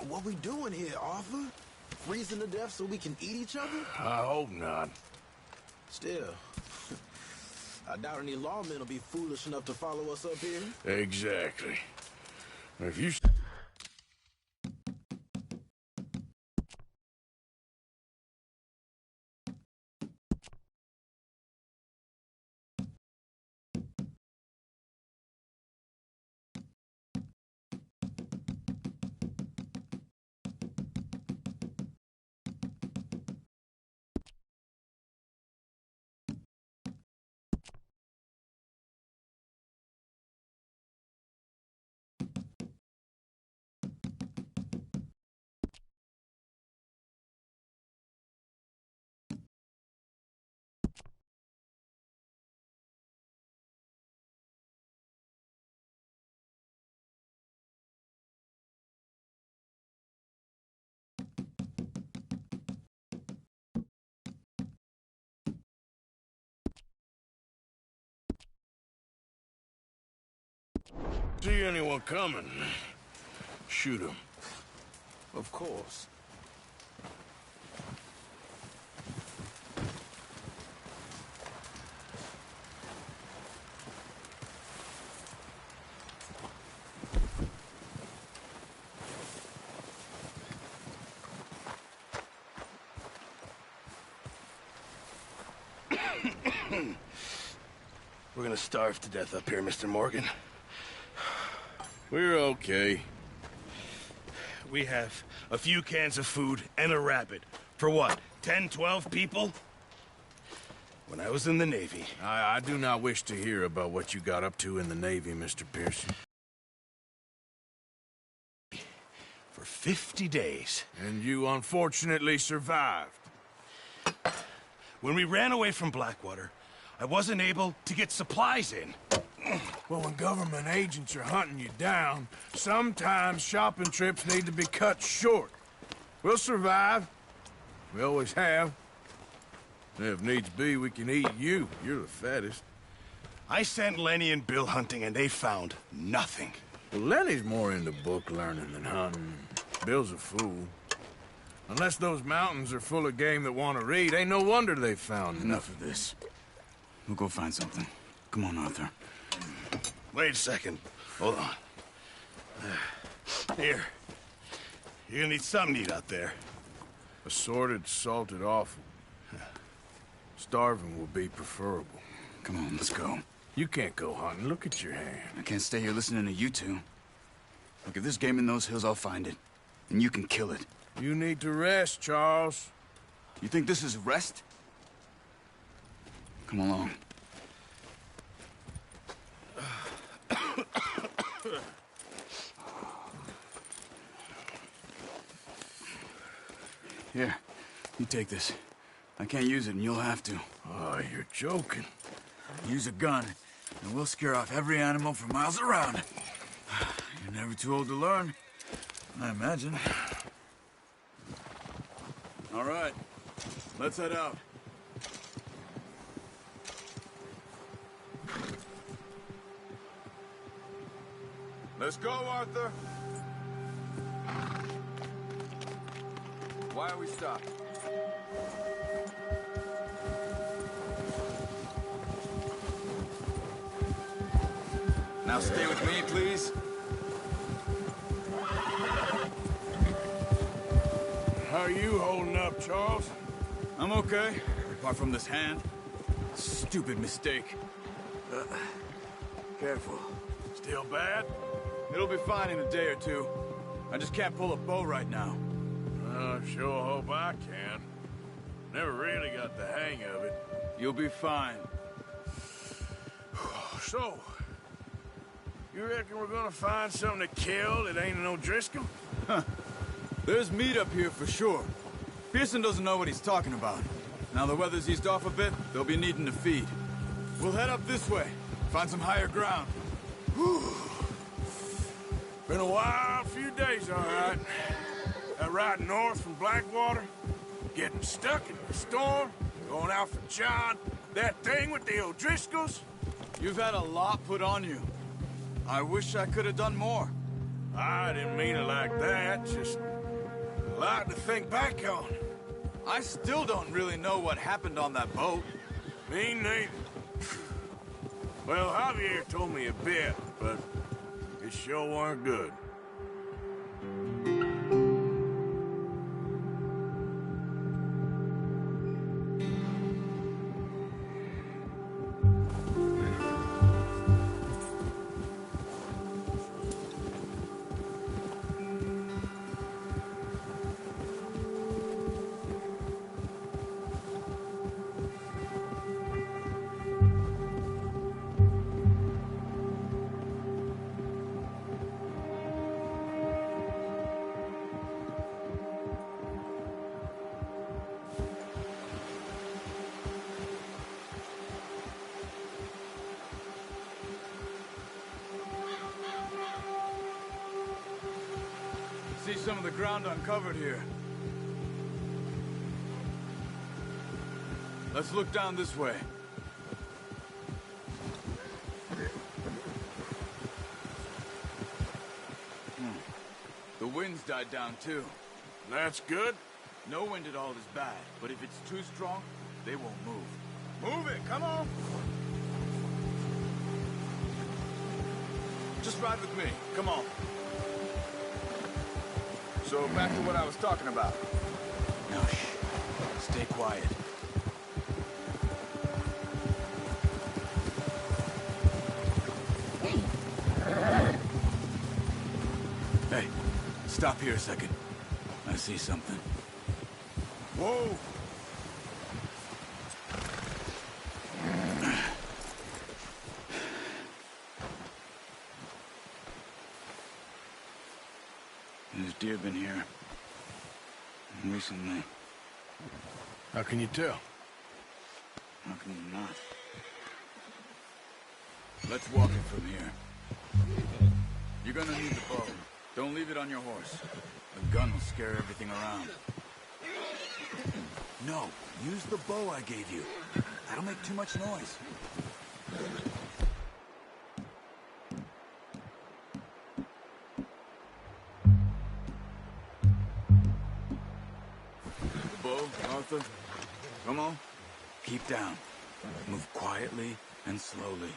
What we doing here, Arthur? Freezing to death so we can eat each other? I hope not. Still, I doubt any lawmen will be foolish enough to follow us up here. Exactly. If you... See anyone coming, shoot him. Of course. We're gonna starve to death up here, Mr. Morgan. We're okay. We have a few cans of food and a rabbit. For what, 10, 12 people? When I was in the Navy... I do not wish to hear about what you got up to in the Navy, Mr. Pearson. For 50 days. And you unfortunately survived. When we ran away from Blackwater, I wasn't able to get supplies in. Well, when government agents are hunting you down, sometimes shopping trips need to be cut short. We'll survive. We always have. And if needs be, we can eat you. You're the fattest. I sent Lenny and Bill hunting, and they found nothing. Well, Lenny's more into book learning than hunting. Bill's a fool. Unless those mountains are full of game that want to read, ain't no wonder they found Enough of this. We'll go find something. Come on, Arthur. Wait a second. Hold on. Here. You're gonna need something to eat out there. Assorted, salted offal. Starving will be preferable. Come on, let's go. You can't go hunting. Look at your hand. I can't stay here listening to you two. Look, if there's game in those hills, I'll find it. And you can kill it. You need to rest, Charles. You think this is rest? Come along. Here, you take this. I can't use it, and you'll have to. Oh, you're joking. Use a gun, and we'll scare off every animal for miles around. You're never too old to learn, I imagine. All right, let's head out. Let's go, Arthur. Why are we stopped? Now stay with me, please. How are you holding up, Charles? I'm okay, apart from this hand. Stupid mistake. Careful. Still bad? It'll be fine in a day or two. I just can't pull a bow right now. I sure hope I can. Never really got the hang of it. You'll be fine. So, you reckon we're gonna find something to kill that ain't no Driscoll? There's meat up here for sure. Pearson doesn't know what he's talking about. Now the weather's eased off a bit, they'll be needing to feed. We'll head up this way, find some higher ground. Been a wild few days, all right. That ride north from Blackwater, getting stuck in the storm, going out for John, that thing with the O'Driscolls. You've had a lot put on you. I wish I could have done more. I didn't mean it like that, just a lot to think back on. I still don't really know what happened on that boat. Me neither. Well, Javier told me a bit, but it sure weren't good. See some of the ground uncovered here. Let's look down this way. The wind's died down too. That's good. No wind at all is bad, but if it's too strong, they won't move. Move it, come on. Just ride with me, come on. So back to what I was talking about. No, shh. Stay quiet. Stop here a second. I see something. Whoa! There's deer been here. Recently. How can you tell? How can you not? Let's walk it from here. You're gonna need the bow. Don't leave it on your horse. The gun will scare everything around. No, use the bow I gave you. That'll make too much noise. The bow, Arthur. Come on. Keep down. Move quietly and slowly.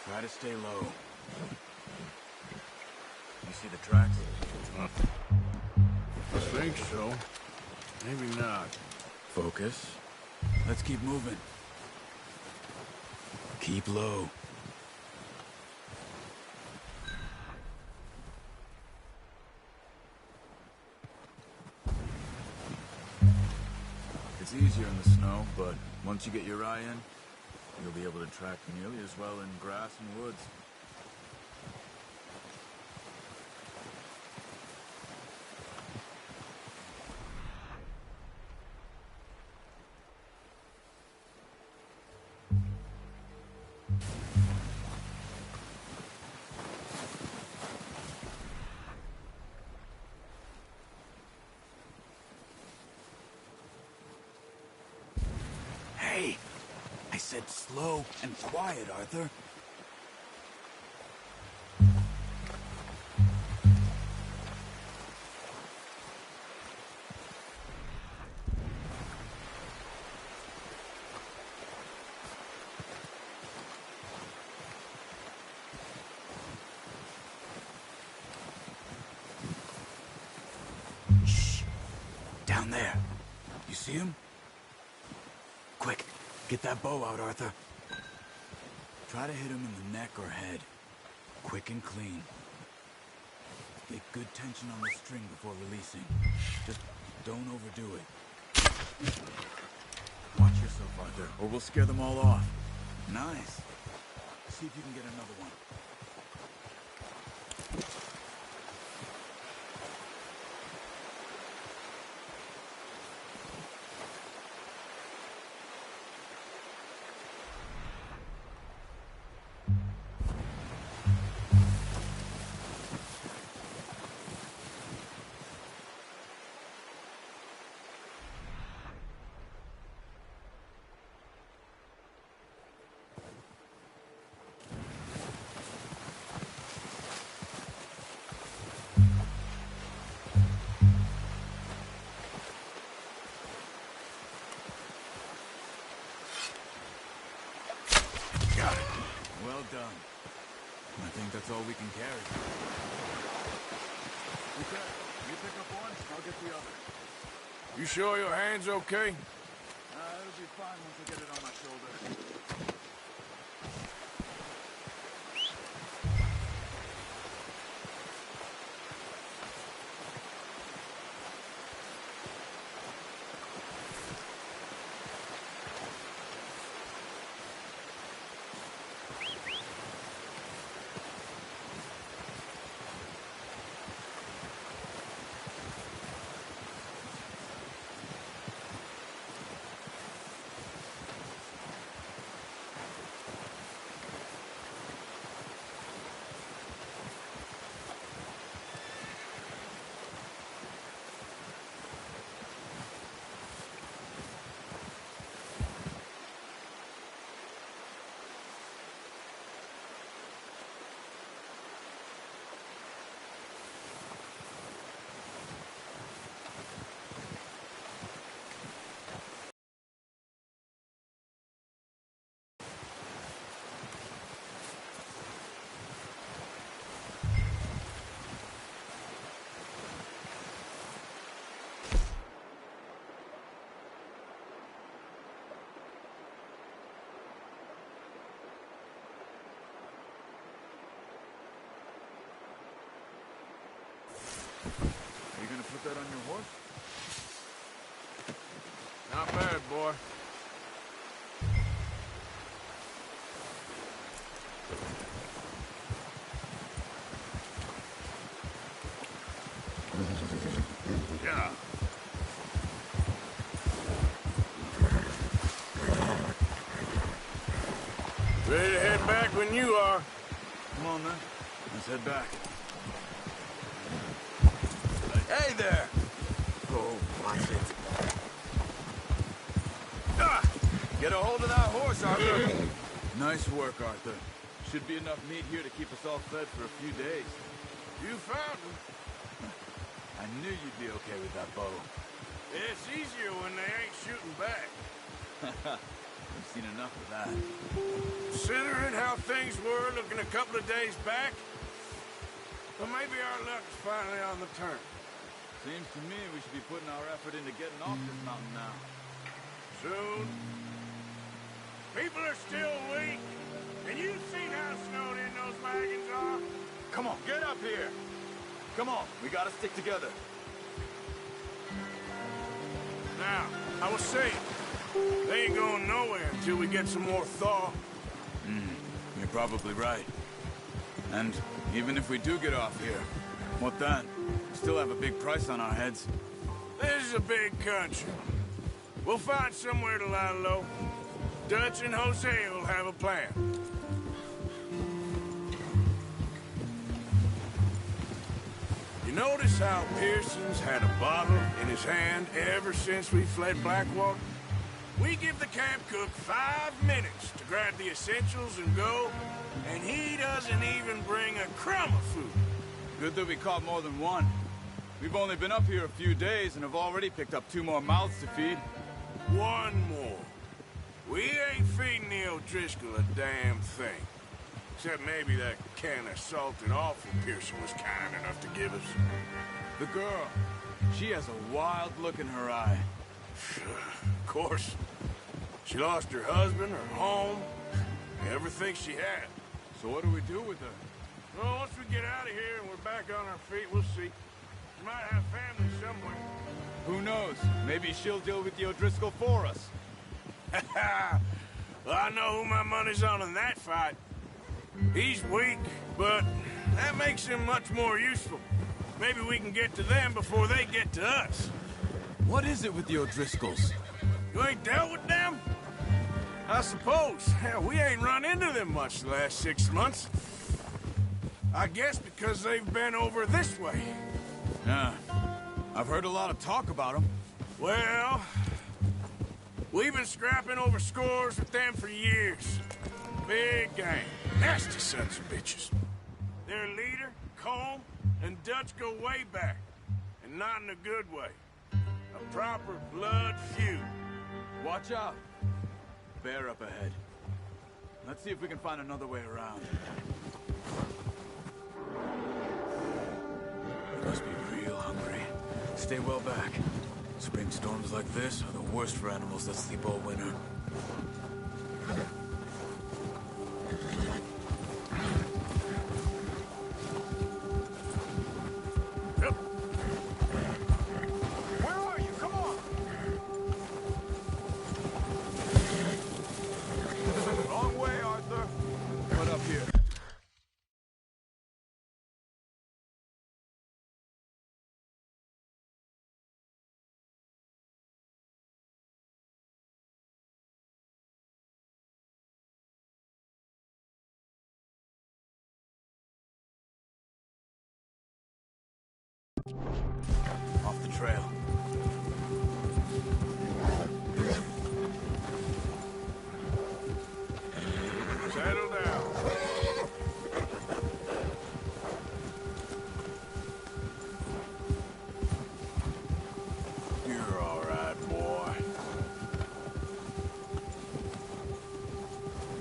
Try to stay low. You see the tracks? I think so. Maybe not. Focus. Let's keep moving. Keep low. It's easier in the snow, but once you get your eye in, you'll be able to track nearly as well in grass and woods. Hey! I said slow and quiet, Arthur. Shh! Down there. You see him? Quick, get that bow out, Arthur. Try to hit him in the neck or head. Quick and clean. Get good tension on the string before releasing. Just don't overdo it. Watch yourself, Arthur, or we'll scare them all off. Nice. See if you can get another one. Well done. I think that's all we can carry. Okay, you pick up one, I'll get the other. You sure your hand's okay? It'll be fine once I get it on my shoulder. Are you gonna put that on your horse? Not bad, boy. Yeah. Ready to head back when you are. Come on, then. Let's head back. Hey there! Oh, watch it. Ah! Get a hold of that horse, Arthur. Nice work, Arthur. Should be enough meat here to keep us all fed for a few days. You found him. I knew you'd be okay with that bow. It's easier when they ain't shooting back. We've seen enough of that. Considering how things were looking a couple of days back, well, maybe our luck's finally on the turn. Seems to me we should be putting our effort into getting off this mountain now. Soon. People are still weak, and you've seen how snowed in those wagons are. Come on, get up here! Come on, we gotta stick together. Now, I was saying, they ain't going nowhere until we get some more thaw. You're probably right. And even if we do get off here, what then? We still have a big price on our heads. This is a big country. We'll find somewhere to lie low. Dutch and Jose will have a plan. You notice how Pearson's had a bottle in his hand ever since we fled Blackwater? We give the camp cook 5 minutes to grab the essentials and go, and he doesn't even bring a crumb of food. Good that we caught more than one. We've only been up here a few days and have already picked up 2 more mouths to feed. One more. We ain't feeding the O'Driscoll a damn thing. Except maybe that can of salted offal Pearson was kind enough to give us. The girl, she has a wild look in her eye. Of course. She lost her husband, her home, everything she had. So what do we do with her? Well, once we get out of here and we're back on our feet, we'll see. She might have family somewhere. Who knows? Maybe she'll deal with the O'Driscoll for us. Well, I know who my money's on in that fight. He's weak, but that makes him much more useful. Maybe we can get to them before they get to us. What is it with the O'Driscolls? You ain't dealt with them? I suppose. Hell, we ain't run into them much the last 6 months. I guess because they've been over this way. Yeah. I've heard a lot of talk about them. Well, we've been scrapping over scores with them for years. Big gang. Nasty sons of bitches. Their leader, Colm, and Dutch go way back. And not in a good way. A proper blood feud. Watch out. Bear up ahead. Let's see if we can find another way around. We must be real hungry. Stay well back. Spring storms like this are the worst for animals that sleep all winter. Where are you? Come on! Wrong way, Arthur. What up here? Off the trail. Settle down. You're all right, boy.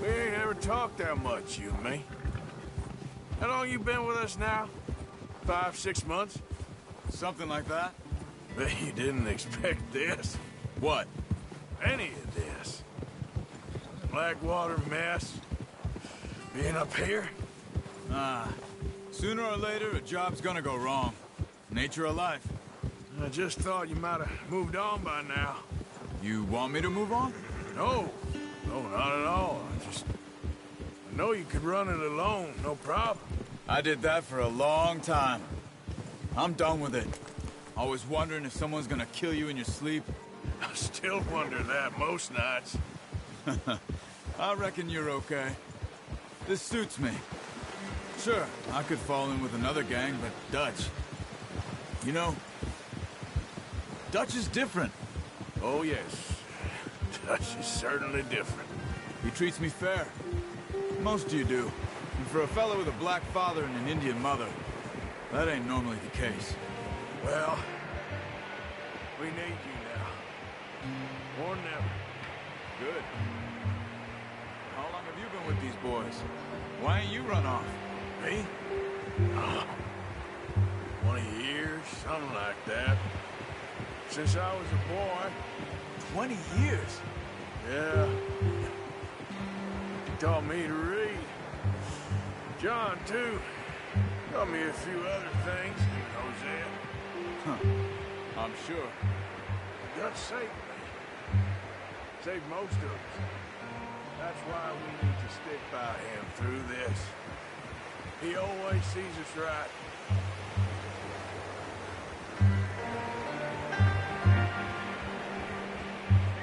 We ain't ever talked that much, you and me. How long you been with us now? 5, 6 months? Something like that? Bet you didn't expect this. What? Any of this. Blackwater mess. Being up here? Sooner or later, a job's gonna go wrong. Nature of life. I just thought you might have moved on by now. You want me to move on? No, not at all. I know you could run it alone, no problem. I did that for a long time. I'm done with it. Always wondering if someone's gonna kill you in your sleep. I still wonder that most nights. I reckon you're okay. This suits me. Sure, I could fall in with another gang, but Dutch... You know, Dutch is different. Oh, yes. Dutch is certainly different. He treats me fair. Most of you do. And for a fellow with a black father and an Indian mother, that ain't normally the case. Well, we need you now. More than ever. Good. How long have you been with these boys? Why ain't you run off? Me? 20 years, something like that. Since I was a boy. 20 years? Yeah. He taught me to read. John, too. Taught me a few other things. Hosea. Huh. I'm sure. God saved me. Saved most of us. That's why we need to stick by him through this. He always sees us right.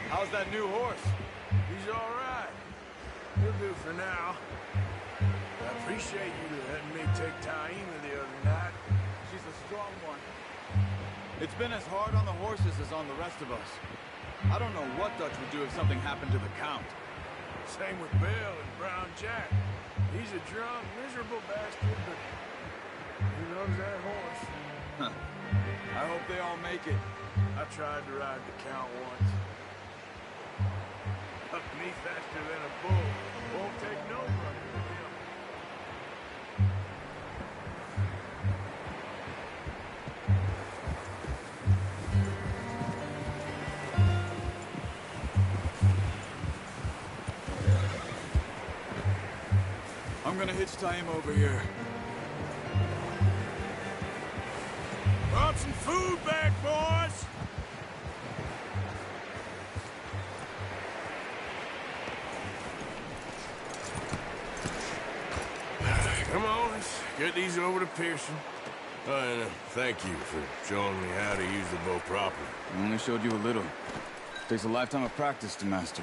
How's that new horse? He's all right. He'll do for now. I appreciate you letting me take Taima the other night. She's a strong one. It's been as hard on the horses as on the rest of us. I don't know what Dutch would do if something happened to the Count. Same with Bill and Brown Jack. He's a drunk, miserable bastard, but he loves that horse. Huh. I hope they all make it. I tried to ride the Count once. Up me faster than a bull. Won't take no running from him. I'm gonna hitch Taima over here. Brought some food back, boys! Come on, let's get these over to Pearson. And thank you for showing me how to use the bow properly. I only showed you a little. Takes a lifetime of practice to master.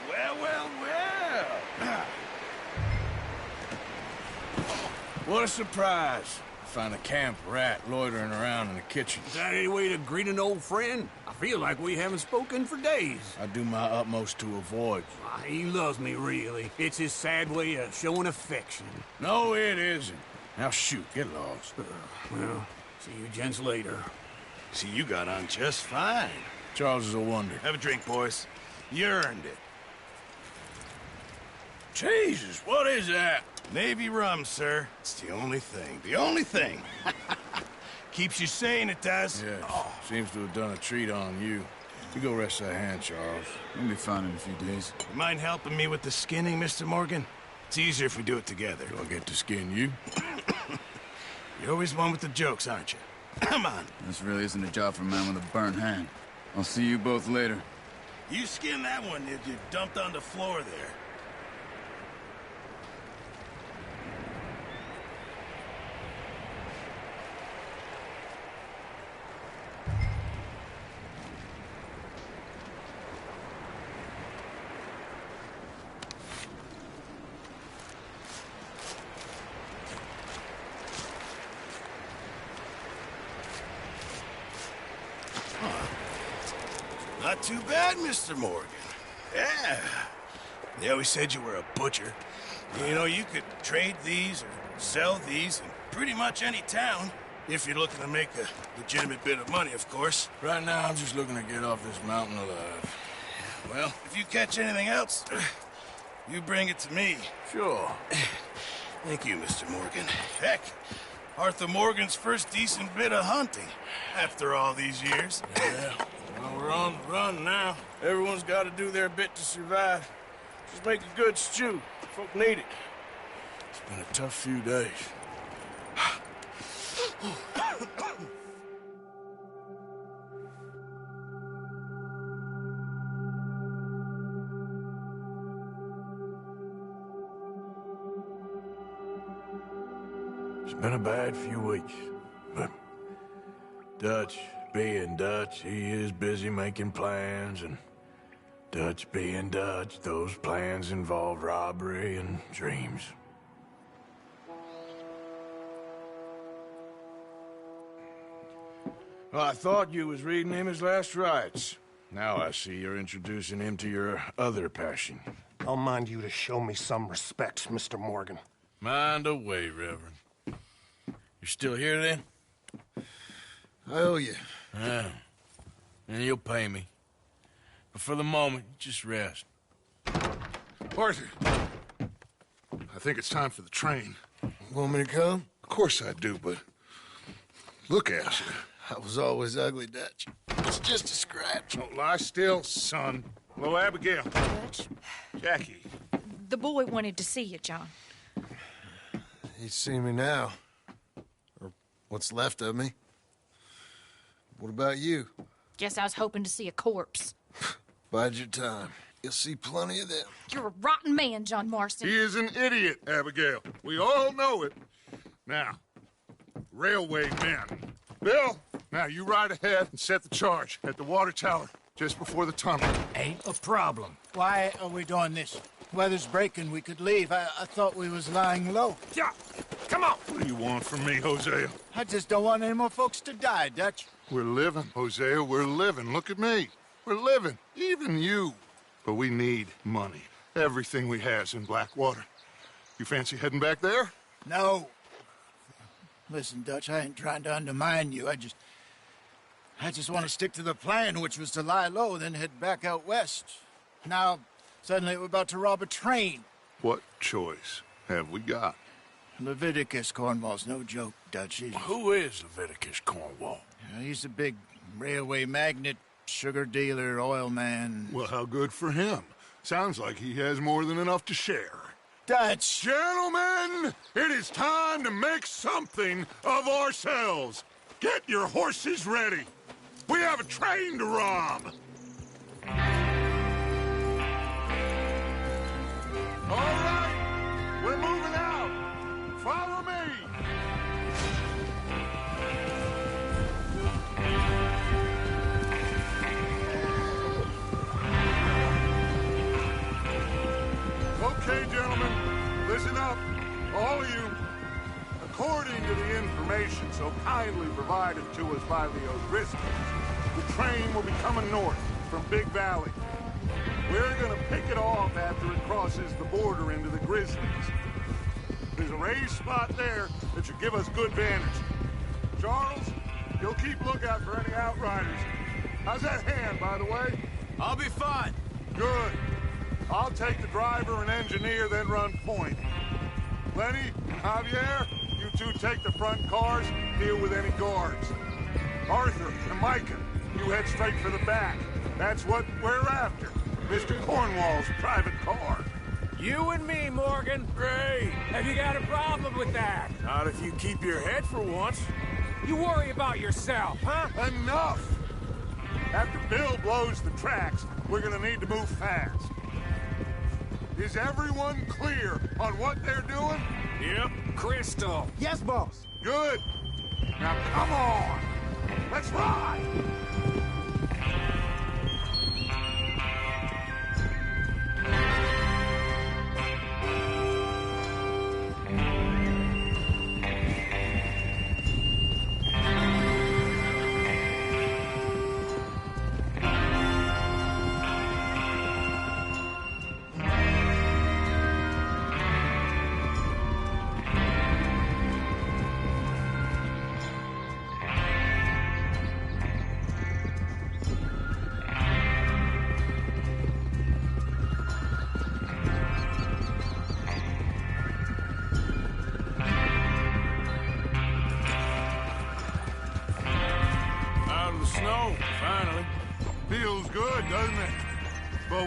Well. What a surprise. Find a camp rat loitering around in the kitchen. Is that any way to greet an old friend? I feel like we haven't spoken for days. I do my utmost to avoid you. He loves me, really. It's his sad way of showing affection. No, it isn't. Now shoot, get lost. Well, see you gents later. See, you got on just fine. Charles is a wonder. Have a drink, boys. You earned it. Jesus, what is that? Navy rum, sir. It's the only thing. The only thing. Keeps you sane, it does. Yes. Seems to have done a treat on you. You go rest that hand, Charles. We'll be fine in a few days. You mind helping me with the skinning, Mr. Morgan? It's easier if we do it together. Do I get to skin you? You're always one with the jokes, aren't you? Come on. This really isn't a job for a man with a burnt hand. I'll see you both later. You skinned that one that you dumped on the floor there. Not too bad, Mr. Morgan. Yeah. They always said you were a butcher. You know, you could trade these or sell these in pretty much any town. If you're looking to make a legitimate bit of money, of course. Right now, I'm just looking to get off this mountain alive. Well, if you catch anything else, you bring it to me. Sure. Thank you, Mr. Morgan. Heck, Arthur Morgan's first decent bit of hunting after all these years. Yeah. Well, we're on the run now. Everyone's got to do their bit to survive. Just make a good stew. Folk need it. It's been a tough few days. It's been a bad few weeks, but Dutch being Dutch, he is busy making plans, and Dutch being Dutch, those plans involve robbery and dreams. Well, I thought you was reading him his last rites. Now I see you're introducing him to your other passion. I'll mind you to show me some respect, Mr. Morgan. Mind away, Reverend. You're still here, then? I owe you. Yeah. And you'll pay me. But for the moment, just rest. Arthur, I think it's time for the train. Want me to come? Of course I do, but look at you. I was always ugly, Dutch. It's just a scratch. Don't lie still, son. Hello, Abigail. Dutch, Jackie. the boy wanted to see you, John. He's seen me now. Or what's left of me. What about you? Guess I was hoping to see a corpse. Bide your time. You'll see plenty of them. You're a rotten man, John Marston. He is an idiot, Abigail. We all know it. Now, railway men. Bill, now you ride ahead and set the charge at the water tower just before the tunnel. Ain't a problem. Why are we doing this? Weather's breaking. We could leave. I thought we was lying low. Yeah, come on. What do you want from me, Hosea? I just don't want any more folks to die, Dutch. We're living, Hosea. We're living. Look at me. We're living. Even you. But we need money. Everything we has in Blackwater. You fancy heading back there? No. Listen, Dutch, I ain't trying to undermine you. I just want to stick to the plan, which was to lie low, then head back out west. Now, suddenly we're about to rob a train. What choice have we got? Leviticus Cornwall's no joke, Dutch. Who is Leviticus Cornwall? He's a big railway magnate, sugar dealer, oil man. Well, how good for him. Sounds like he has more than enough to share. Dutch! Gentlemen, it is time to make something of ourselves. Get your horses ready. We have a train to rob. All right, we're moving out. Follow me. Okay, gentlemen, listen up, all of you. According to the information so kindly provided to us by the O'Driscolls, the train will be coming north from Big Valley. We're gonna pick it off after it crosses the border into the Grizzlies. There's a raised spot there that should give us good vantage. Charles, you'll keep lookout for any outriders. How's that hand, by the way? I'll be fine. Good. I'll take the driver and engineer, then run point. Lenny, Javier, you two take the front cars, deal with any guards. Arthur and Micah, you head straight for the back. That's what we're after. Mr. Cornwall's private car. You and me, Morgan. Great. Have you got a problem with that? Not if you keep your head for once. You worry about yourself, huh? Enough! After Bill blows the tracks, we're gonna need to move fast. Is everyone clear on what they're doing? Yep. Crystal. Yes, boss. Good. Now come on. Let's ride.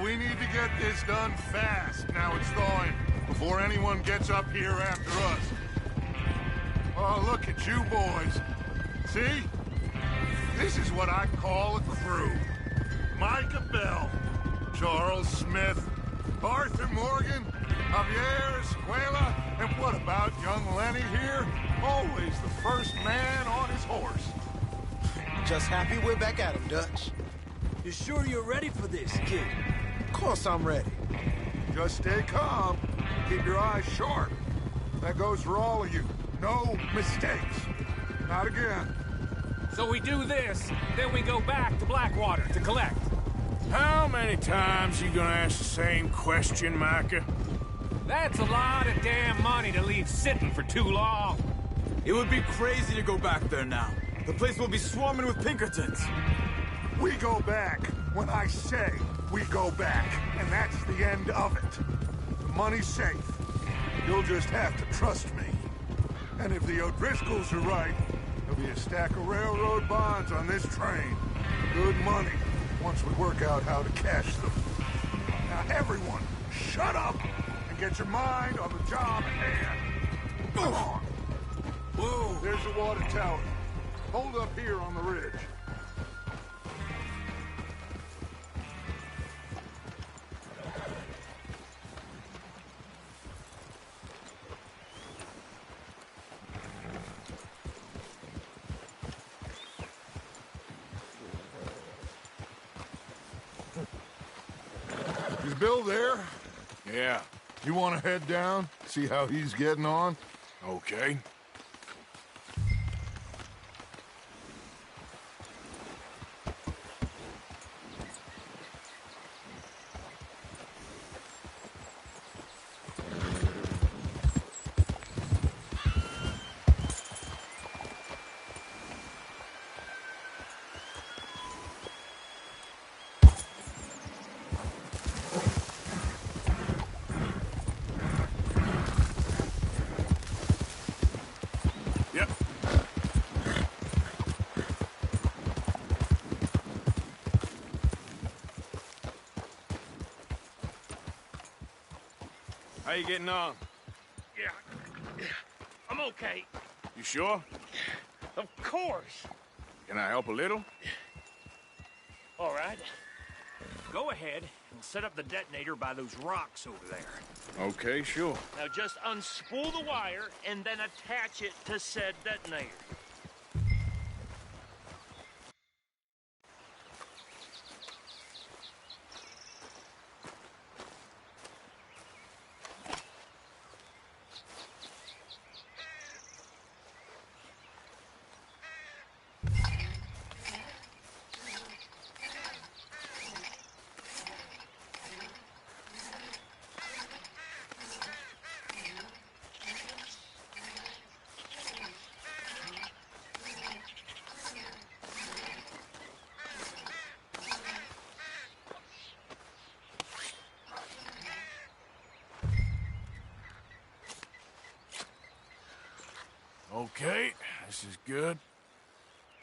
we need to get this done fast. Now it's thawing, before anyone gets up here after us. Oh, look at you boys. See? This is what I call a crew. Micah Bell, Charles Smith, Arthur Morgan, Javier Escuela, and what about young Lenny here? Always the first man on his horse. Just happy we're back at him, Dutch. You sure you're ready for this, kid? Of course I'm ready. Just stay calm. Keep your eyes sharp. That goes for all of you. No mistakes. Not again. So we do this, then we go back to Blackwater to collect. How many times you gonna ask the same question, Micah? That's a lot of damn money to leave sitting for too long. It would be crazy to go back there now. The place will be swarming with Pinkertons. We go back when I say we go back, and that's the end of it. The money's safe. You'll just have to trust me. And if the O'Driscolls are right, there'll be a stack of railroad bonds on this train. Good money, once we work out how to cash them. Now everyone, shut up and get your mind on the job at hand. Come on. Whoa. There's the water tower. Hold up here on the ridge. Is Bill there? Yeah. You want to head down, see how he's getting on? Okay. Yep. How you getting on? Yeah. I'm okay. You sure? Of course. Can I help a little? All right. Go ahead and set up the detonator by those rocks over there. Okay, sure. Now just unspool the wire and then attach it to said detonator. Okay, this is good.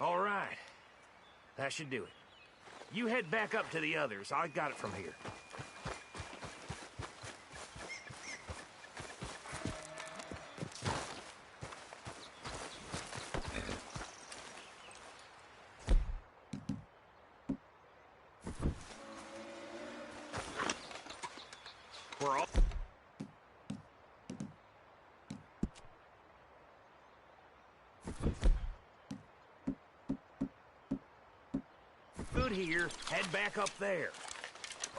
All right. That should do it. You head back up to the others. I got it from here. We're all... good here. Head back up there.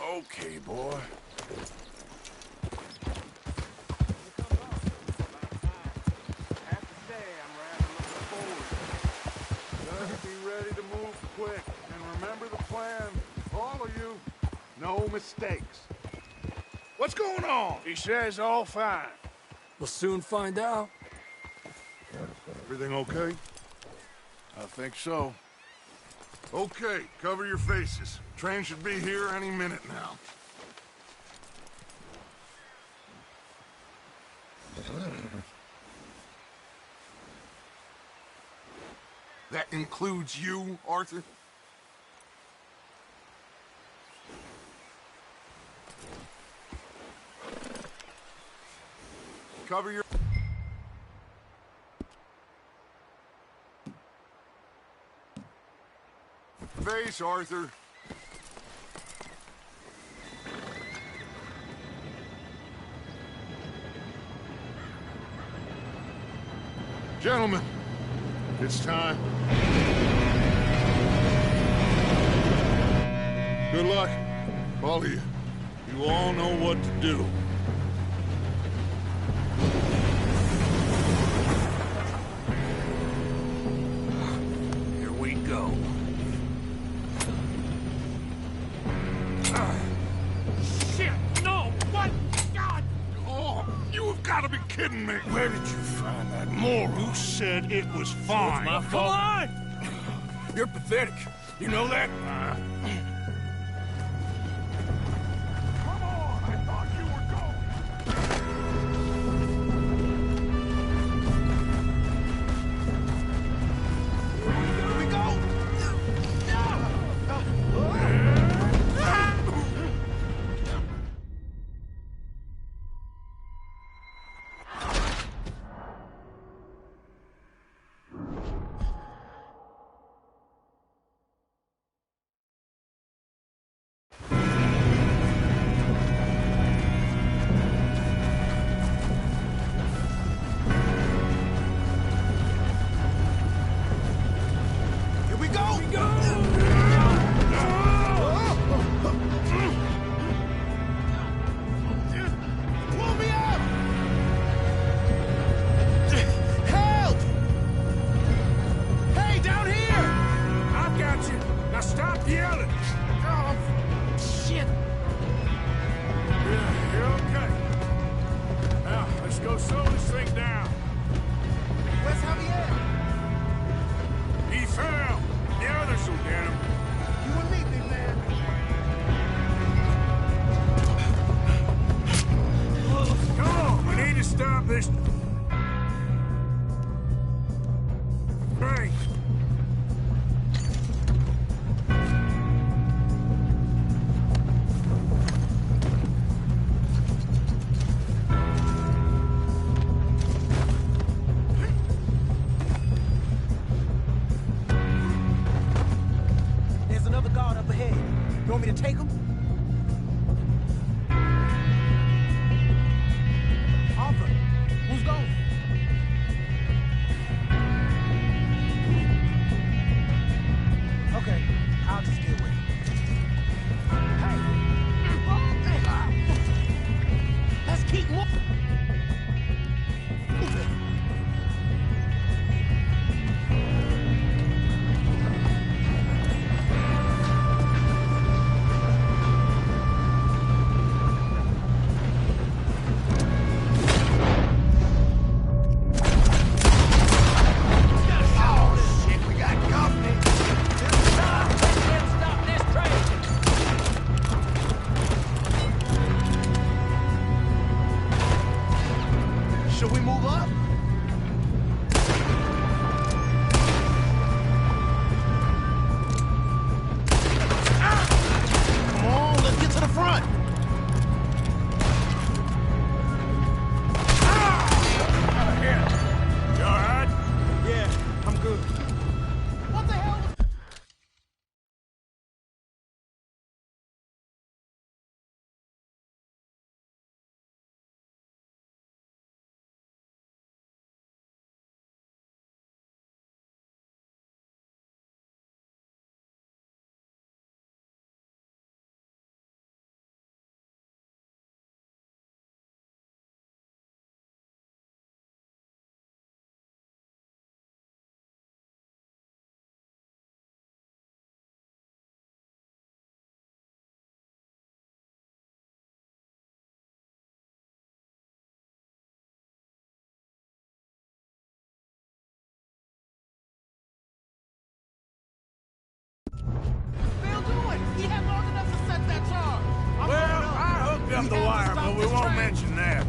Okay, boy. Just be ready to move quick. And remember the plan. All of you, no mistakes. What's going on? He says all fine. We'll soon find out. Everything okay? I think so. Okay, cover your faces. Train should be here any minute now. That includes you, Arthur? Cover your... face, Arthur. Gentlemen, it's time. Good luck, all of you. You all know what to do. Here we go. Shit! No! What? God! Oh, you have got to be kidding me. Where did you find that moron? You said it was fine. My fault. Come on! You're pathetic. You know that? Come on, I thought you were Here we go! Up the wire, but we won't mention that.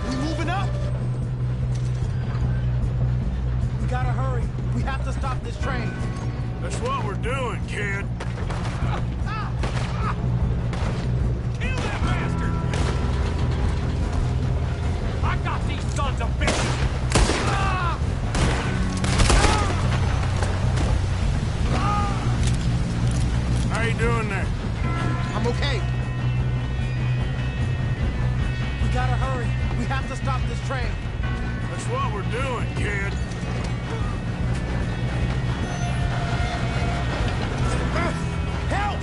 We moving up? We gotta hurry. We have to stop this train. That's what we're doing, kid. Kill that bastard! to stop this train. That's what we're doing, kid. Help!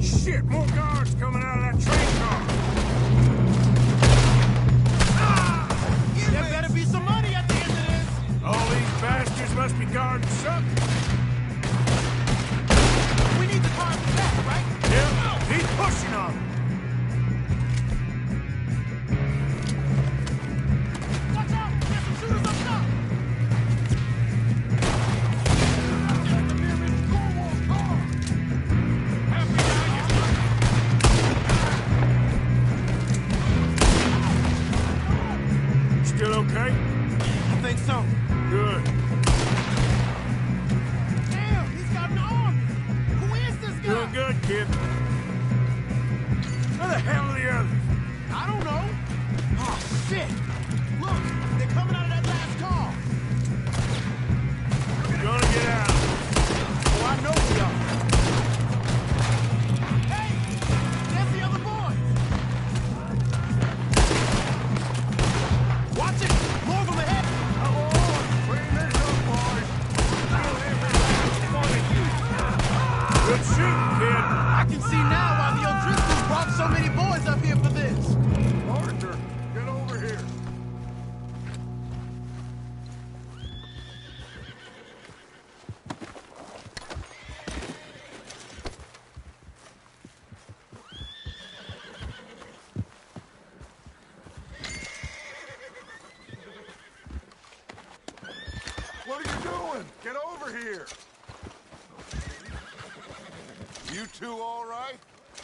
Shit, more guards coming out of that train car. There better be some money at the end of this. All these bastards must be guarding something. We need the car back, right? Yep, he's pushing on them. Watch out! There's some shooters up top! Still okay? I think so. Good. Damn, he's got an army! Who is this guy? Doing good, kid. Where the hell are the others? I don't know. Oh, shit! Look, they're coming out of that last car. We're gonna get out. Oh, I know we are. Hey! There's the other boys! Watch it! More of them ahead! Come on, clean this up, boys. Good shooting, kid. I can see now why the O'Driscolls brought so many boys up here for this. Arthur, get over here. What are you doing? Get over here. You two all right?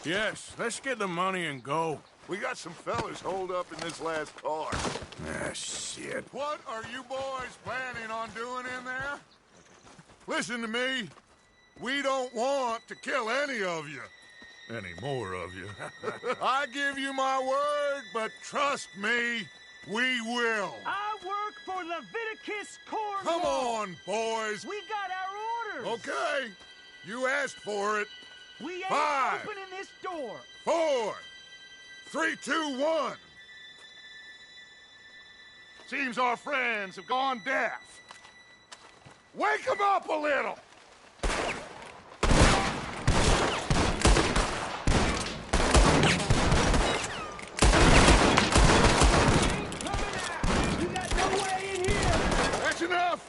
Yes, let's get the money and go. We got some fellas holed up in this last car. Ah, shit. What are you boys planning on doing in there? Listen to me. We don't want to kill any of you. Any more of you. I give you my word, but trust me, we will. I work for Leviticus Corps. Come on, boys. We got our orders. Okay. You asked for it. We ain't 5, opening this door. 4, 3, 2, 1. Seems our friends have gone deaf. Wake them up a little. That's enough!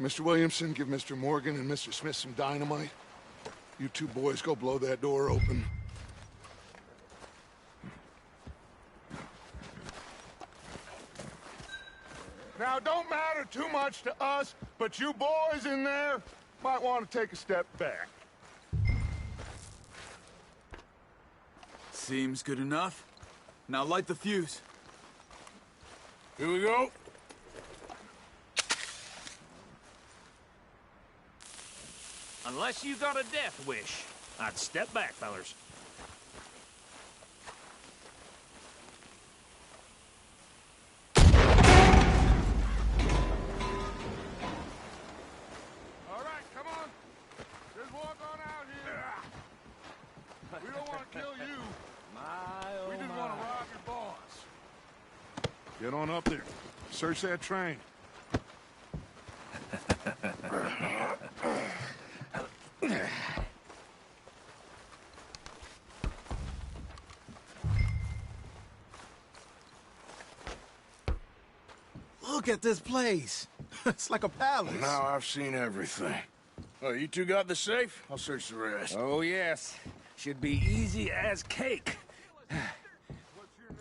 Mr. Williamson, give Mr. Morgan and Mr. Smith some dynamite. You two boys go blow that door open. Now, don't matter too much to us, but you boys in there might want to take a step back. Seems good enough. Now light the fuse. Here we go. Unless you got a death wish, I'd step back, fellers. All right, come on. Just walk on out here. We don't want to kill you. We just want to rob your boss. Get on up there. Search that train. Look at this place. It's like a palace. Now I've seen everything. Oh, you two got the safe? I'll search the rest. Oh, yes. Should be easy as cake.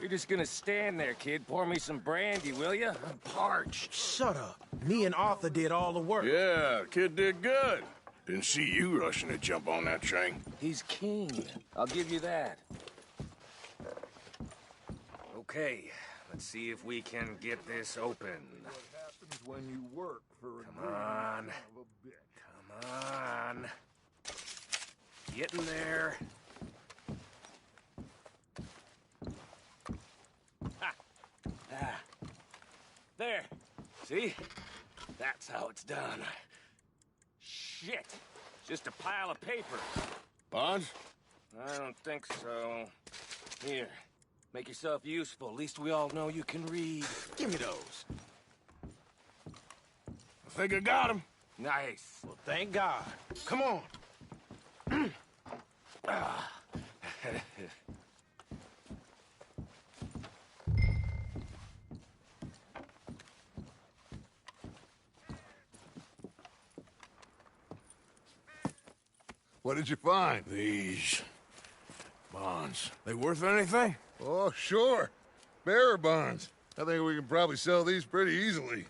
You're just gonna stand there, kid. Pour me some brandy, will you? I'm parched. Shut up. Me and Arthur did all the work. Yeah, kid did good. Didn't see you rushing to jump on that train. He's keen. I'll give you that. Okay, let's see if we can get this open. What happens when you work for Come on. Come on. Getting there. Ha! Ah. There. See? That's how it's done. Shit. Just a pile of paper. Bonds? I don't think so. Here. Make yourself useful. At least we all know you can read. Give me those. I think I got him. Nice. Well, thank God. Come on. Ah. What did you find? These bonds. They worth anything? Oh, sure. Bearer bonds. I think we can probably sell these pretty easily.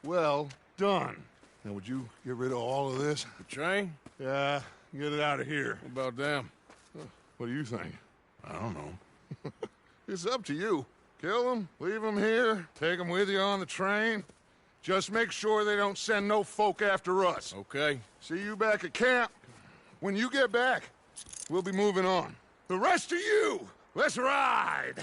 Well done. Now, would you get rid of all of this? The train? Yeah, get it out of here. What about them? What do you think? I don't know. It's up to you. Kill them, leave them here, take them with you on the train. Just make sure they don't send no folk after us. Okay. See you back at camp. When you get back, we'll be moving on. The rest of you, let's ride!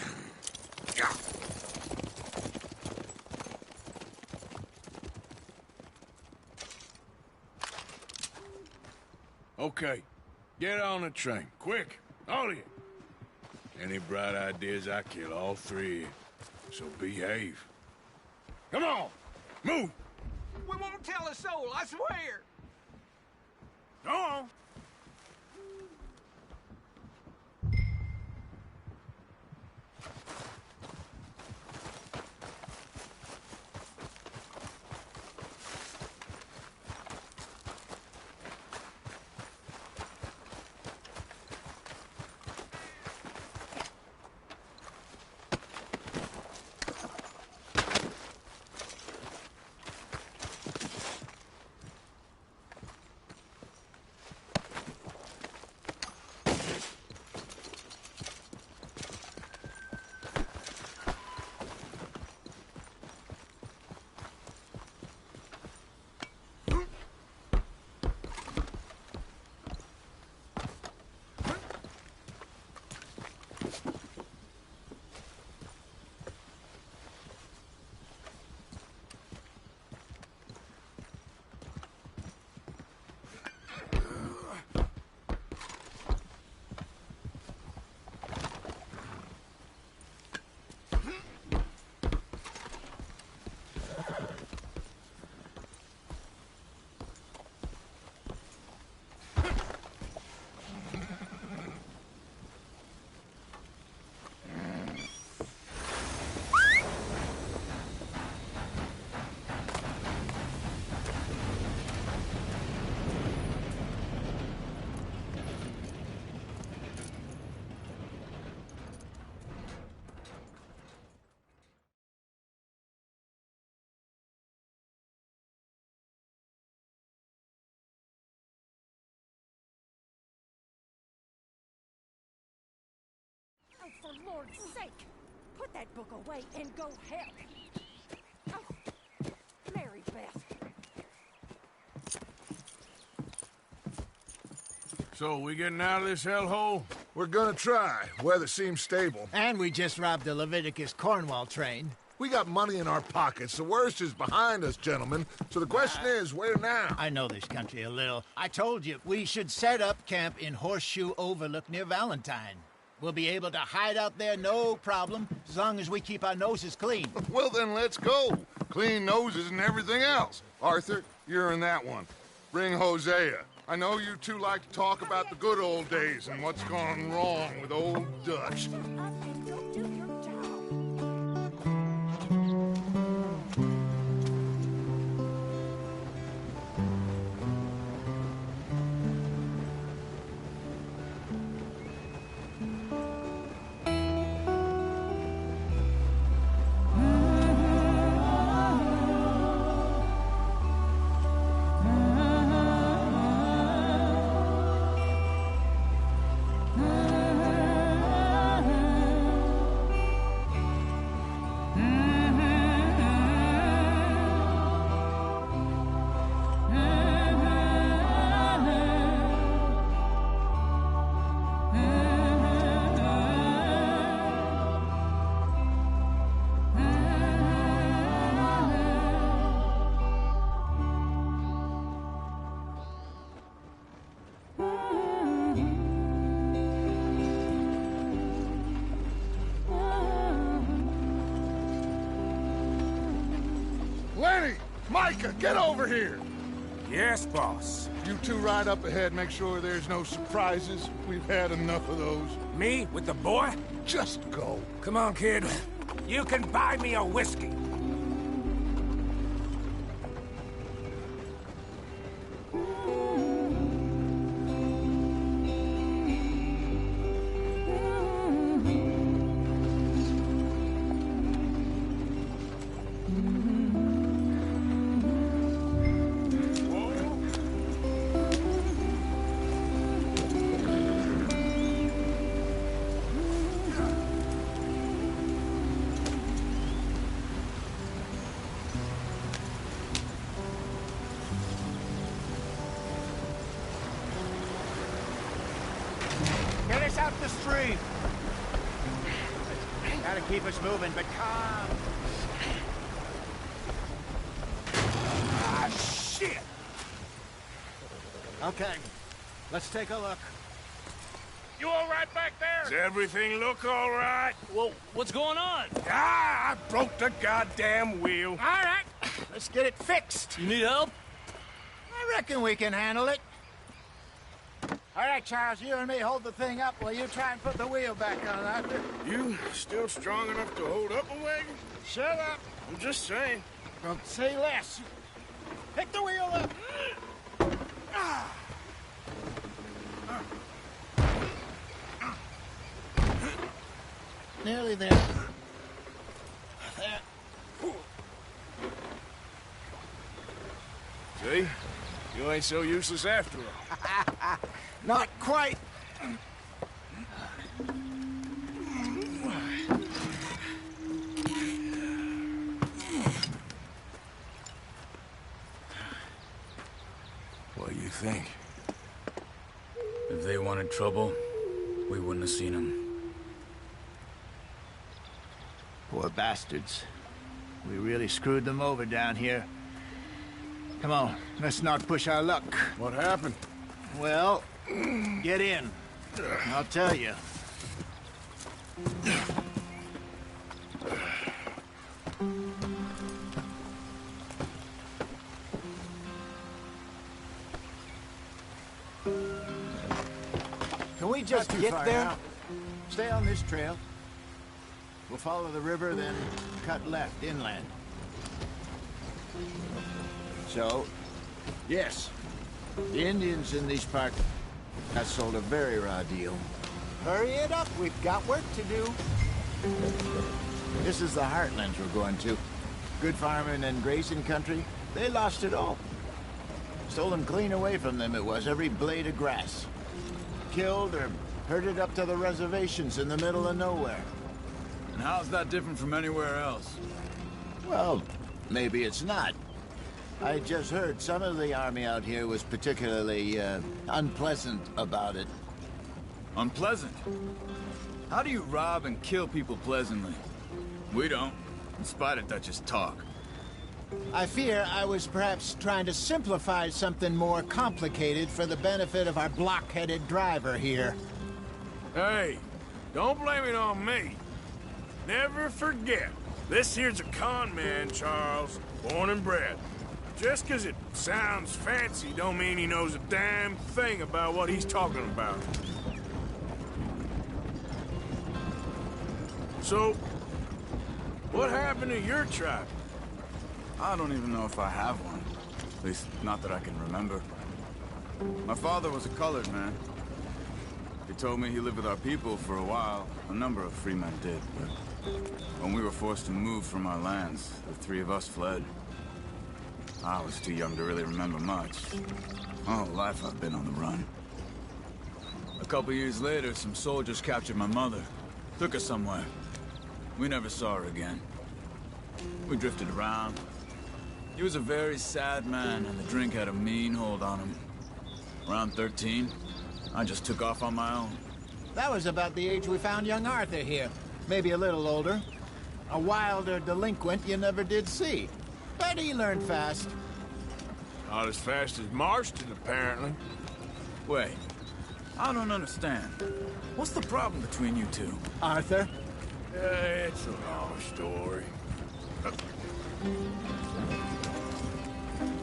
Okay. Get on the train. Quick. All of you. Any bright ideas, I kill all three. So behave. Come on! Move! We won't tell a soul, I swear. Go on! Oh, for Lord's sake! Put that book away and go help! Oh, Mary Beth. So, we getting out of this hellhole? We're gonna try. Weather seems stable. And we just robbed the Leviticus Cornwall train. We got money in our pockets. The worst is behind us, gentlemen. So the question is, where now? I know this country a little. I told you, we should set up camp in Horseshoe Overlook near Valentine. We'll be able to hide out there, no problem, as long as we keep our noses clean. Well, then let's go. Clean noses and everything else. Arthur, you're in that one. Bring Hosea. I know you two like to talk about the good old days and what's gone wrong with old Dutch. Micah, get over here! Yes, boss. You two ride up ahead, make sure there's no surprises. We've had enough of those. Me with the boy? Just go. Come on, kid. You can buy me a whiskey. Get us out the street. Gotta keep us moving, but calm. Ah, shit! Okay, let's take a look. You all right back there? Does everything look all right? Well, what's going on? Ah, I broke the goddamn wheel. All right, let's get it fixed. You need help? I reckon we can handle it. All right, Charles, you and me hold the thing up while you try and put the wheel back on, Arthur. You still strong enough to hold up a wagon? Shut up. I'm just saying. Don't say less. Pick the wheel up. Nearly there. There. See? You ain't so useless after all. Not quite. What do you think? If they wanted trouble, we wouldn't have seen them. Poor bastards. We really screwed them over down here. Come on, let's not push our luck. What happened? Well, get in. I'll tell you. Can we just get there? Now. Stay on this trail. We'll follow the river, then cut left inland. So, yes, the Indians in these parts have sold a very raw deal. Hurry it up, we've got work to do. This is the heartlands we're going to. Good farming and grazing country, they lost it all. Stolen clean away from them it was, every blade of grass. Killed or herded up to the reservations in the middle of nowhere. And how's that different from anywhere else? Well, maybe it's not. I just heard some of the army out here was particularly, unpleasant about it. Unpleasant? How do you rob and kill people pleasantly? We don't, in spite of Dutch's talk. I fear I was perhaps trying to simplify something more complicated for the benefit of our block-headed driver here. Hey, don't blame it on me. Never forget, this here's a con man, Charles, born and bred. Just 'cause it sounds fancy don't mean he knows a damn thing about what he's talking about. So, what happened to your tribe? I don't even know if I have one. At least, not that I can remember. My father was a colored man. He told me he lived with our people for a while. A number of free men did, but when we were forced to move from our lands, the three of us fled. I was too young to really remember much. My whole life I've been on the run. A couple years later, some soldiers captured my mother. Took her somewhere. We never saw her again. We drifted around. He was a very sad man, and the drink had a mean hold on him. Around 13, I just took off on my own. That was about the age we found young Arthur here. Maybe a little older. A wilder delinquent you never did see. But he learned fast. Not as fast as Marston, apparently. Wait, I don't understand. What's the problem between you two? Arthur? It's a long story.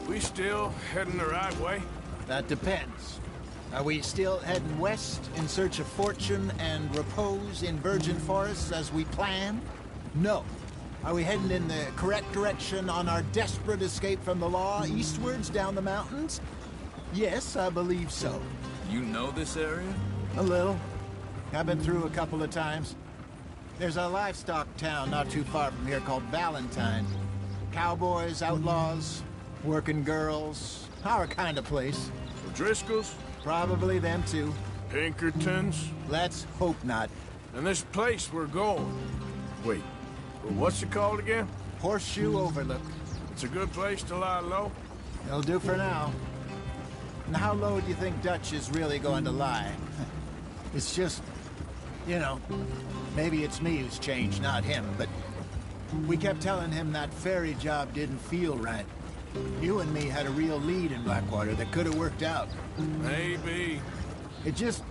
We still heading the right way? That depends. Are we still heading west in search of fortune and repose in virgin forests as we planned? No. Are we heading in the correct direction on our desperate escape from the law eastwards down the mountains? Yes, I believe so. You know this area? A little. I've been through a couple of times. There's a livestock town not too far from here called Valentine. Cowboys, outlaws, working girls, our kind of place. Driscoll's? Probably them too. Pinkertons? Let's hope not. And this place we're going. Wait, what's it called again? Horseshoe Overlook. It's a good place to lie low? It'll do for now. And how low do you think Dutch is really going to lie? It's just, you know, maybe it's me who's changed, not him, but we kept telling him that ferry job didn't feel right. You and me had a real lead in Blackwater that could have worked out. Maybe. It just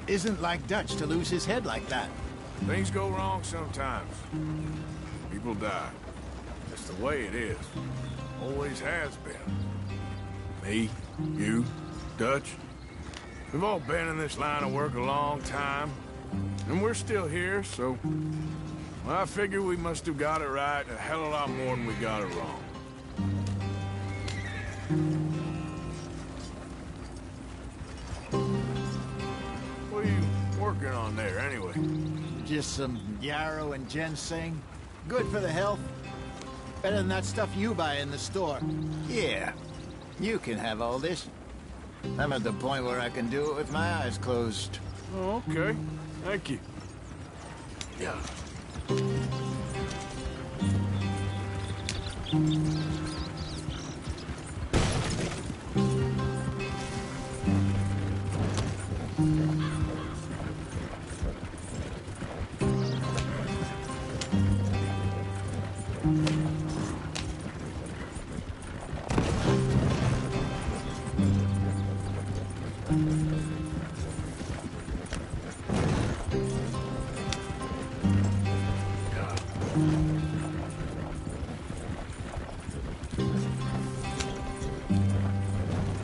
isn't like Dutch to lose his head like that. Things go wrong sometimes. People die. That's the way it is. Always has been. Me, you, Dutch. We've all been in this line of work a long time. And we're still here, so... Well, I figure we must have got it right a hell of a lot more than we got it wrong. What are you working on there, anyway? Just some yarrow and ginseng. Good for the health. Better than that stuff you buy in the store. Yeah, you can have all this. I'm at the point where I can do it with my eyes closed. Oh, okay. Thank you. Yeah.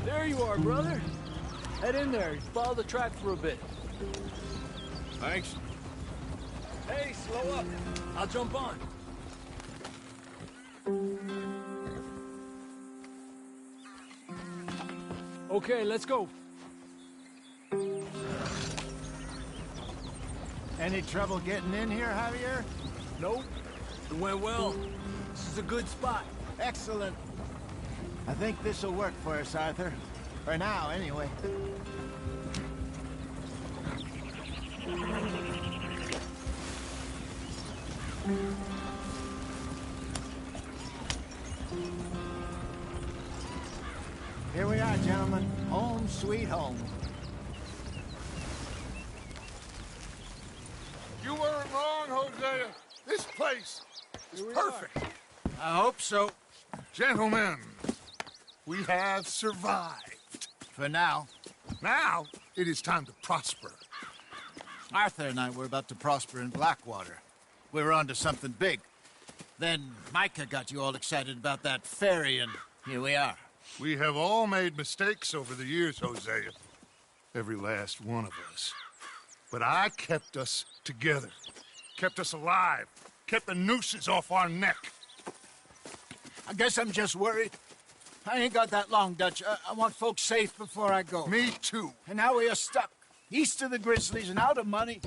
There you are, brother. Head in there. Follow the track for a bit. Thanks. Hey, slow up. I'll jump on. Okay, let's go. Any trouble getting in here, Javier? Nope. It went well. This is a good spot. Excellent. I think this'll work for us, Arthur. For now, anyway. Here we are, gentlemen. Home sweet home. You weren't wrong, Hosea. This place is perfect. I hope so. Gentlemen, we have survived. For now. Now, it is time to prosper. Arthur and I were about to prosper in Blackwater. We were onto something big. Then Micah got you all excited about that ferry, and here we are. We have all made mistakes over the years, Hosea. Every last one of us. But I kept us together. Kept us alive. Kept the nooses off our neck. I guess I'm just worried. I ain't got that long, Dutch. I want folks safe before I go. Me too. And now we are stuck, east of the Grizzlies and out of money,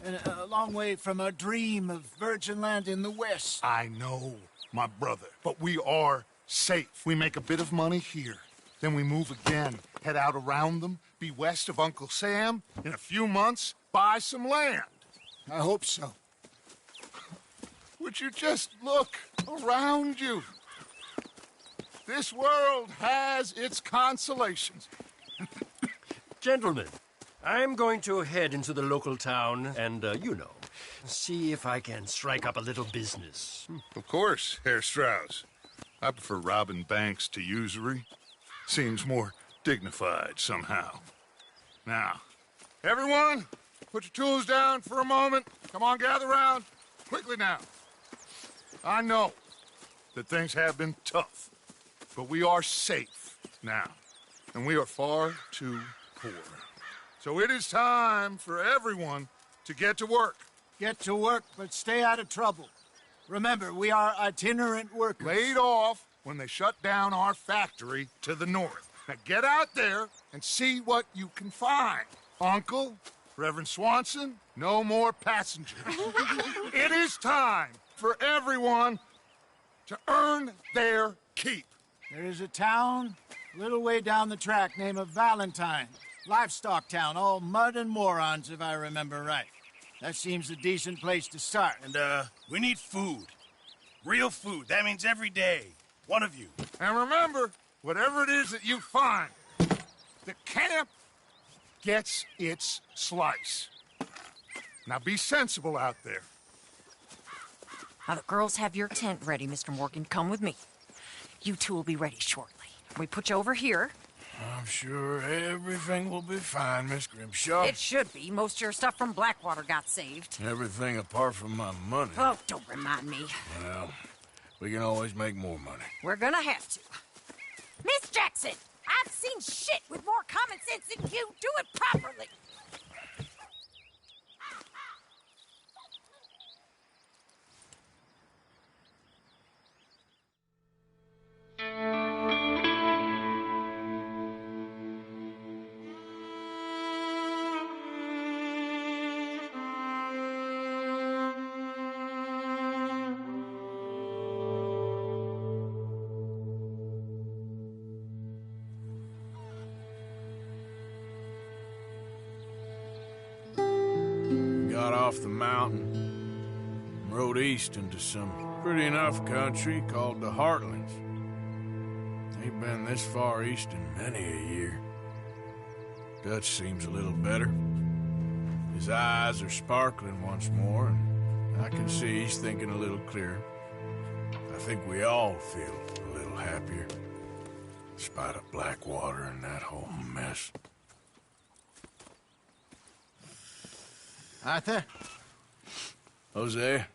and a long way from our dream of virgin land in the west. I know, my brother, but we are safe. We make a bit of money here. Then we move again, head out around them, be west of Uncle Sam. In a few months, buy some land. I hope so. Would you just look around you? This world has its consolations. Gentlemen, I'm going to head into the local town and, you know, see if I can strike up a little business. Of course, Herr Strauss. I prefer robbing banks to usury. Seems more dignified somehow. Now, everyone, put your tools down for a moment. Come on, gather round. Quickly now. I know that things have been tough, but we are safe now, and we are far too poor. So it is time for everyone to get to work. Get to work, but stay out of trouble. Remember, we are itinerant workers. Laid off when they shut down our factory to the north. Now get out there and see what you can find. Uncle, Reverend Swanson, no more passengers. It is time for everyone to earn their keep. There is a town a little way down the track named Valentine. Livestock town, all mud and morons, if I remember right. That seems a decent place to start. And, we need food. Real food. That means every day. One of you. And remember, whatever it is that you find, the camp gets its slice. Now be sensible out there. Now the girls have your tent ready, Mr. Morgan. Come with me. You two will be ready shortly. We put you over here. I'm sure everything will be fine, Miss Grimshaw. It should be. Most of your stuff from Blackwater got saved. Everything apart from my money. Oh, don't remind me. Well, we can always make more money. We're gonna have to. Miss Jackson, I've seen shit with more common sense than you. Do it properly. Got off the mountain and rode east into some pretty enough country called the Heartlands. Ain't been this far east in many a year. Dutch seems a little better. His eyes are sparkling once more, and I can see he's thinking a little clearer. I think we all feel a little happier, in spite of Blackwater and that whole mess. Arthur? Jose?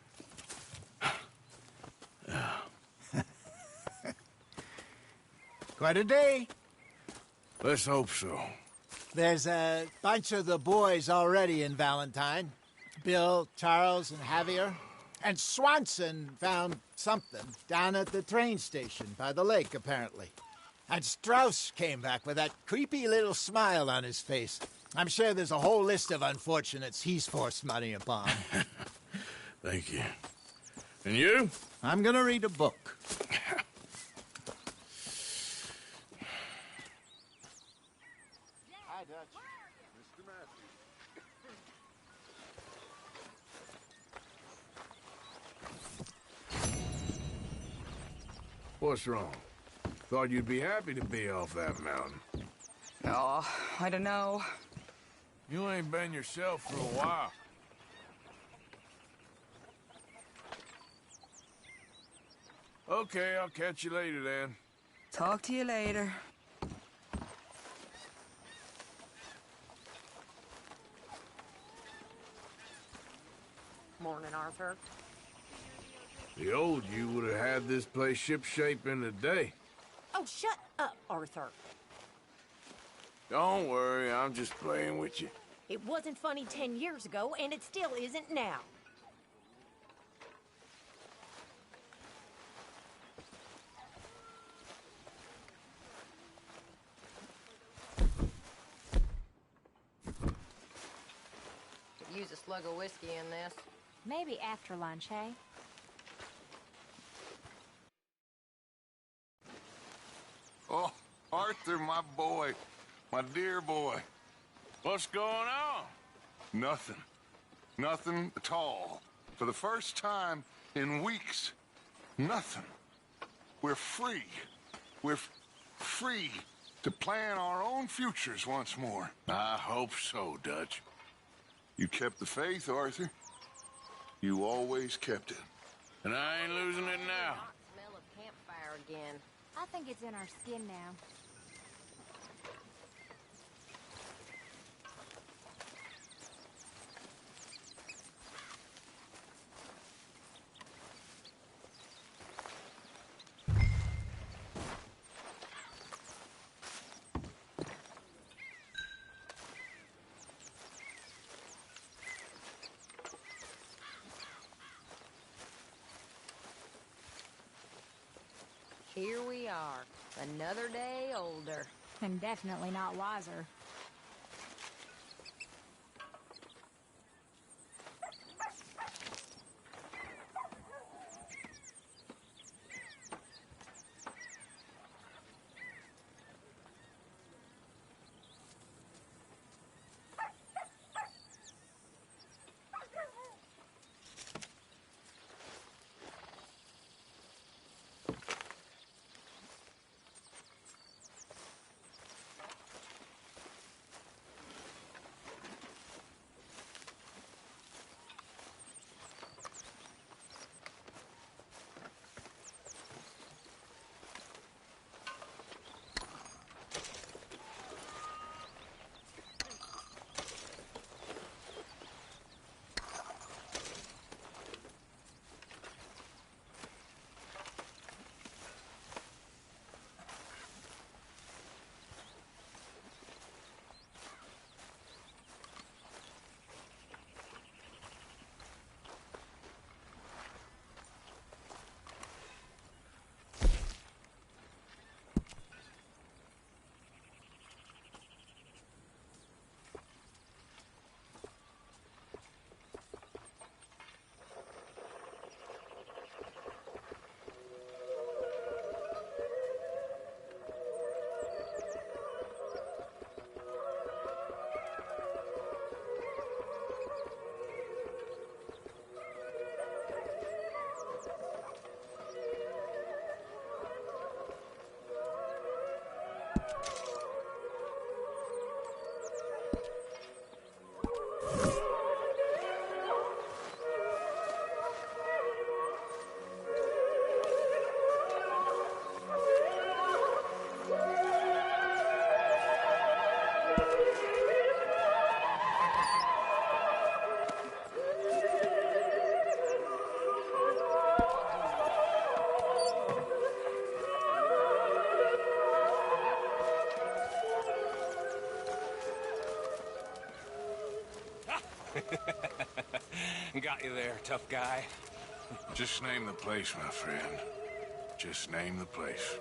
Quite a day. Let's hope so. There's a bunch of the boys already in Valentine. Bill, Charles, and Javier. And Swanson found something down at the train station by the lake, apparently. And Strauss came back with that creepy little smile on his face. I'm sure there's a whole list of unfortunates he's forced money upon. Thank you. And you? I'm gonna read a book. Hi, Dutch. Mr. Matthews. What's wrong? Thought you'd be happy to be off that mountain. Oh, I don't know. You ain't been yourself for a while. Okay, I'll catch you later then. Talk to you later. Morning, Arthur. The old you would have had this place shipshape in a day. Oh, shut up, Arthur. Don't worry, I'm just playing with you. It wasn't funny 10 years ago, and it still isn't now. Could use a slug of whiskey in this. Maybe after lunch, hey? Oh, Arthur, my boy. My dear boy. What's going on? Nothing. Nothing at all. For the first time in weeks, nothing. We're free. We're free to plan our own futures once more. I hope so, Dutch. You kept the faith, Arthur. You always kept it. And I ain't losing it now. Smell of campfire again. I think it's in our skin now. here we are. Another day older. And definitely not wiser. Got you there, tough guy. Just name the place, my friend. Just name the place.